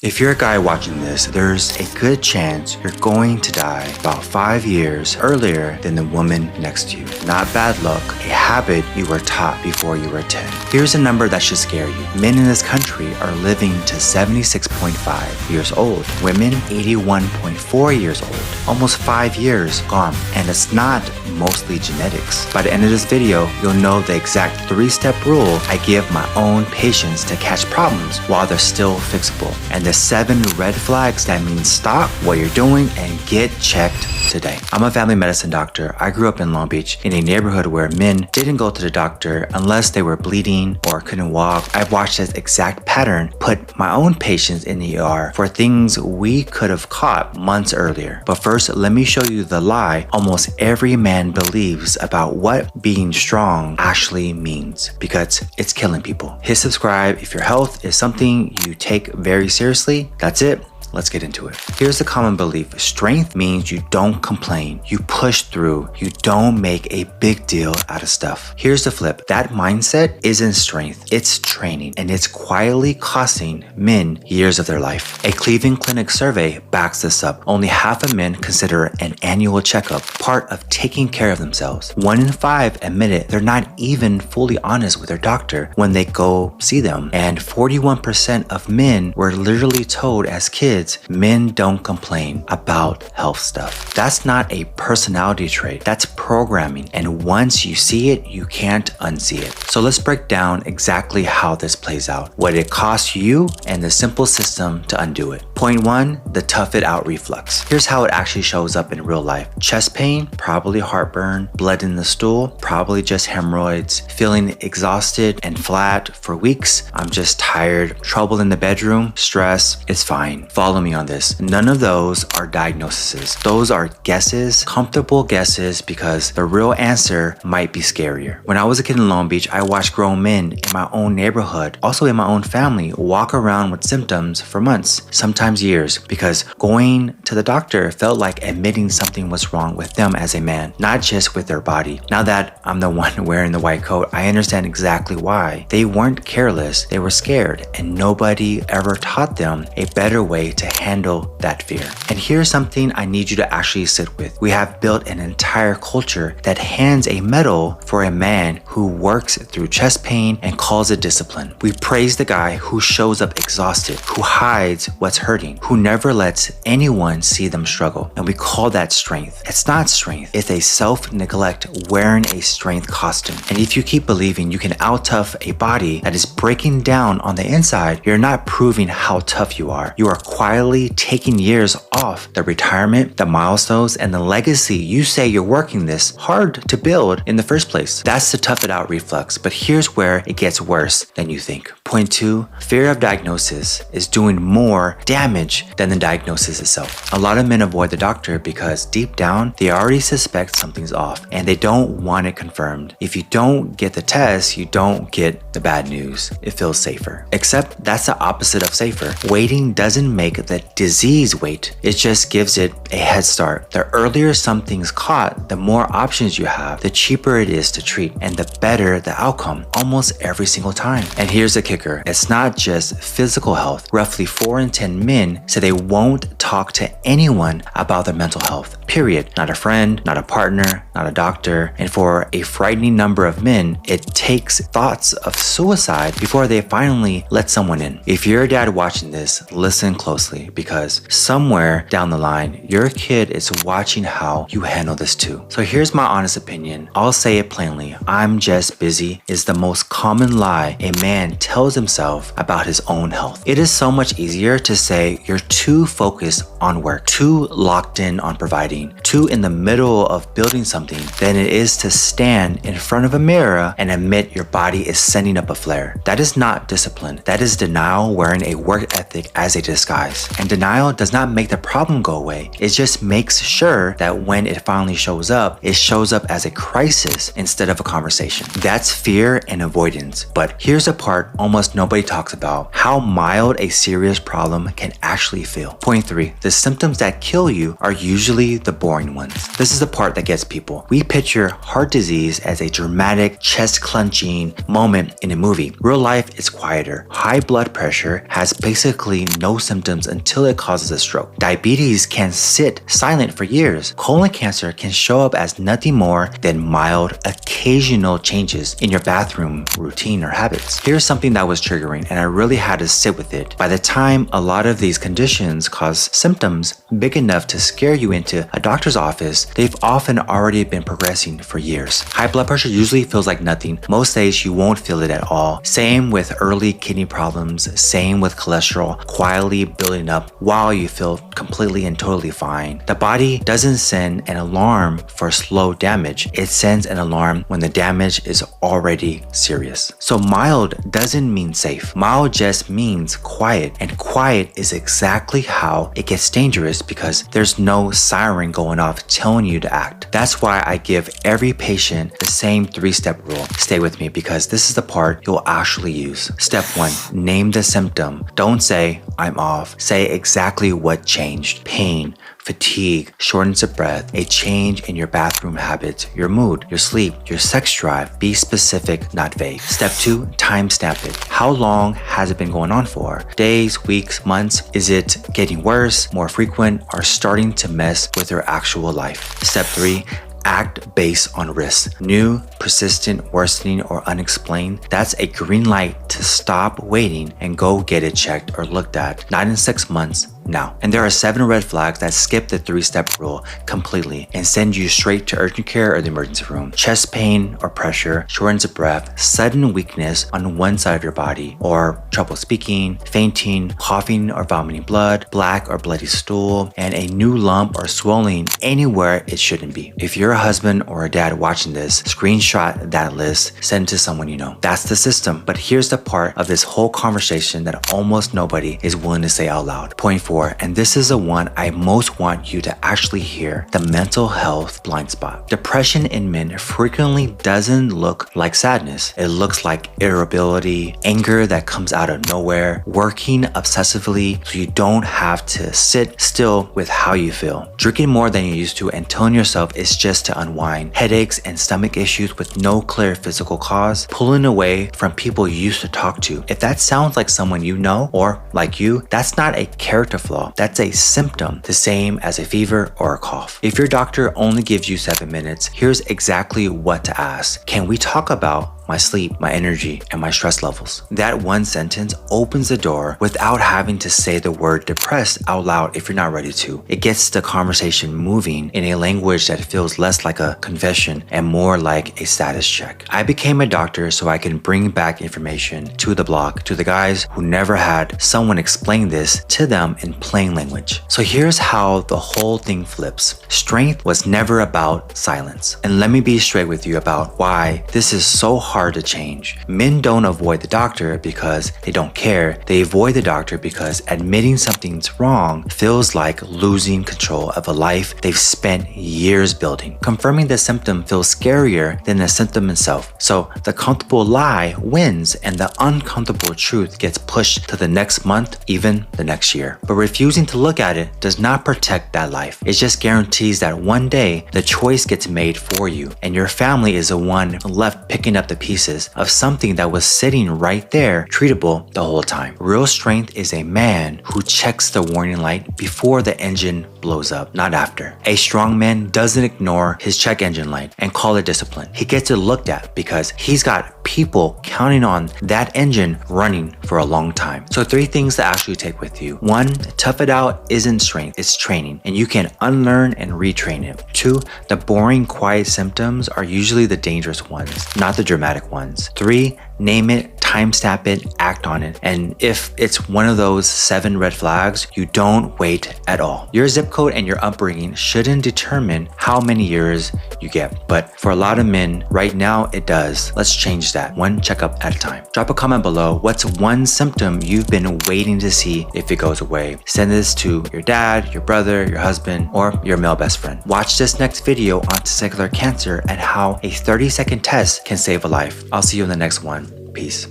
If you're a guy watching this, there's a good chance you're going to die about 5 years earlier than the woman next to you. Not bad luck, a habit you were taught before you were 10. Here's a number that should scare you. Men in this country are living to 76.5 years old. Women, 81.4 years old. Almost 5 years gone. And it's not mostly genetics. By the end of this video, you'll know the exact 3-step rule I give my own patients to catch problems while they're still fixable. And the 7 red flags that mean stop what you're doing and get checked today. I'm a family medicine doctor. I grew up in Long Beach in a neighborhood where men didn't go to the doctor unless they were bleeding or couldn't walk. I've watched this exact pattern put my own patients in the ER for things we could have caught months earlier. But first, let me show you the lie almost every man believes about what being strong actually means, because it's killing people. Hit subscribe if your health is something you take very seriously. That's it. Let's get into it. Here's the common belief. Strength means you don't complain, you push through, you don't make a big deal out of stuff. Here's the flip. That mindset isn't strength, it's training, and it's quietly costing men years of their life. A Cleveland Clinic survey backs this up. Only half of men consider an annual checkup part of taking care of themselves. 1 in 5 admitted they're not even fully honest with their doctor when they go see them. And 41% of men were literally told as kids, men don't complain about health stuff. That's not a personality trait, that's programming. And once you see it, you can't unsee it. So let's break down exactly how this plays out, what it costs you, and the simple system to undo it. Point 1, the tough it out reflex. Here's how it actually shows up in real life. Chest pain, probably heartburn, blood in the stool, probably just hemorrhoids, feeling exhausted and flat for weeks, I'm just tired, trouble in the bedroom, stress, it's fine. Follow me on this. None of those are diagnoses. Those are guesses, comfortable guesses, because the real answer might be scarier. When I was a kid in Long Beach, I watched grown men in my own neighborhood, also in my own family, walk around with symptoms for months, sometimes years, because going to the doctor felt like admitting something was wrong with them as a man, not just with their body. Now that I'm the one wearing the white coat, I understand exactly why. They weren't careless, they were scared, and nobody ever taught them a better way to handle that fear. And here's something I need you to actually sit with. We have built an entire culture that hands a medal for a man who works through chest pain and calls it discipline. We praise the guy who shows up exhausted, who hides what's hurting, who never lets anyone see them struggle. And we call that strength. It's not strength. It's a self-neglect wearing a strength costume. And if you keep believing you can out-tough a body that is breaking down on the inside, you're not proving how tough you are. You are quietly taking years off the retirement, the milestones, and the legacy you say you're working this hard to build in the first place. That's the tough it out reflex. But here's where it gets worse than you think. Point 2, fear of diagnosis is doing more damage than the diagnosis itself. A lot of men avoid the doctor because deep down, they already suspect something's off and they don't want it confirmed. If you don't get the test, you don't get the bad news. It feels safer. Except that's the opposite of safer. Waiting doesn't make the disease wait. It just gives it a head start. The earlier something's caught, the more options you have, the cheaper it is to treat, and the better the outcome almost every single time. And here's the kicker. It's not just physical health. Roughly 4 in 10 men say they won't talk to anyone about their mental health. Period. Not a friend, not a partner, not a doctor. And for a frightening number of men, it takes thoughts of suicide before they finally let someone in. If you're a dad watching this, listen closely, because somewhere down the line, your kid is watching how you handle this too. So here's my honest opinion. I'll say it plainly. I'm just busy is the most common lie a man tells himself about his own health. It is so much easier to say you're too focused on work, too locked in on providing, too in the middle of building something than it is to stand in front of a mirror and admit your body is sending up a flare. That is not discipline. That is denial wearing a work ethic as a disguise. serious. And denial does not make the problem go away. It just makes sure that when it finally shows up, it shows up as a crisis instead of a conversation. That's fear and avoidance. But here's a part almost nobody talks about: how mild a serious problem can actually feel. Point 3, the symptoms that kill you are usually the boring ones. This is the part that gets people. We picture heart disease as a dramatic, chest-clenching moment in a movie. Real life is quieter. High blood pressure has basically no symptoms until it causes a stroke. Diabetes can sit silent for years. Colon cancer can show up as nothing more than mild, occasional changes in your bathroom routine or habits. Here's something that was triggering, and I really had to sit with it. By the time a lot of these conditions cause symptoms big enough to scare you into a doctor's office, they've often already been progressing for years. High blood pressure usually feels like nothing. Most days you won't feel it at all. Same with early kidney problems, same with cholesterol quietly building up while you feel completely and totally fine. The body doesn't send an alarm for slow damage. It sends an alarm when the damage is already serious. So mild doesn't mean safe. Mild just means quiet, and quiet is exactly how it gets dangerous because there's no siren going off telling you to act. That's why I give every patient the same 3-step rule. Stay with me because this is the part you'll actually use. Step 1, name the symptom. Don't say, I'm off. Say exactly what changed. Pain, fatigue, shortness of breath, a change in your bathroom habits, your mood, your sleep, your sex drive. Be specific, not vague. Step 2, timestamp it. How long has it been going on for? Days, weeks, months? Is it getting worse, more frequent, or starting to mess with your actual life? Step 3, act based on risk. New, persistent, worsening, or unexplained, that's a green light to stop waiting and go get it checked or looked at. Not in 6 months, now. And there are 7 red flags that skip the 3-step rule completely and send you straight to urgent care or the emergency room. Chest pain or pressure, shortness of breath, sudden weakness on one side of your body, or trouble speaking, fainting, coughing or vomiting blood, black or bloody stool, and a new lump or swelling anywhere it shouldn't be. If you're a husband or a dad watching this, screenshot that list, send it to someone you know. That's the system. But here's the part of this whole conversation that almost nobody is willing to say out loud. Point 4, and this is the one I most want you to actually hear: the mental health blind spot. Depression in men frequently doesn't look like sadness. It looks like irritability, anger that comes out of nowhere, working obsessively so you don't have to sit still with how you feel, drinking more than you used to and telling yourself it's just to unwind, headaches and stomach issues with no clear physical cause, pulling away from people you used to talk to. If that sounds like someone you know or like you, that's not a character flaw. That's a symptom, the same as a fever or a cough. If your doctor only gives you 7 minutes, here's exactly what to ask. Can we talk about my sleep, my energy, and my stress levels? That one sentence opens the door without having to say the word depressed out loud if you're not ready to. It gets the conversation moving in a language that feels less like a confession and more like a status check. I became a doctor so I can bring back information to the blog, to the guys who never had someone explain this to them in plain language. So here's how the whole thing flips. Strength was never about silence. And let me be straight with you about why this is so hard to change. Men don't avoid the doctor because they don't care. They avoid the doctor because admitting something's wrong feels like losing control of a life they've spent years building. Confirming the symptom feels scarier than the symptom itself. So the comfortable lie wins and the uncomfortable truth gets pushed to the next month, even the next year. But refusing to look at it does not protect that life. It just guarantees that one day the choice gets made for you and your family is the one left picking up the pieces of something that was sitting right there, treatable the whole time. Real strength is a man who checks the warning light before the engine blows up, not after. A strong man doesn't ignore his check engine light and call it discipline. He gets it looked at because he's got people counting on that engine running for a long time. So 3 things to actually take with you. 1, tough it out isn't strength, it's training, and you can unlearn and retrain it. 2, the boring, quiet symptoms are usually the dangerous ones, not the dramatic ones. 3, name it, timestamp it, act on it. And if it's one of those 7 red flags, you don't wait at all. Your zip code and your upbringing shouldn't determine how many years you get. But for a lot of men, right now it does. Let's change that, one checkup at a time. Drop a comment below. What's one symptom you've been waiting to see if it goes away? Send this to your dad, your brother, your husband, or your male best friend. Watch this next video on testicular cancer and how a 30-second test can save a life. I'll see you in the next one. Peace.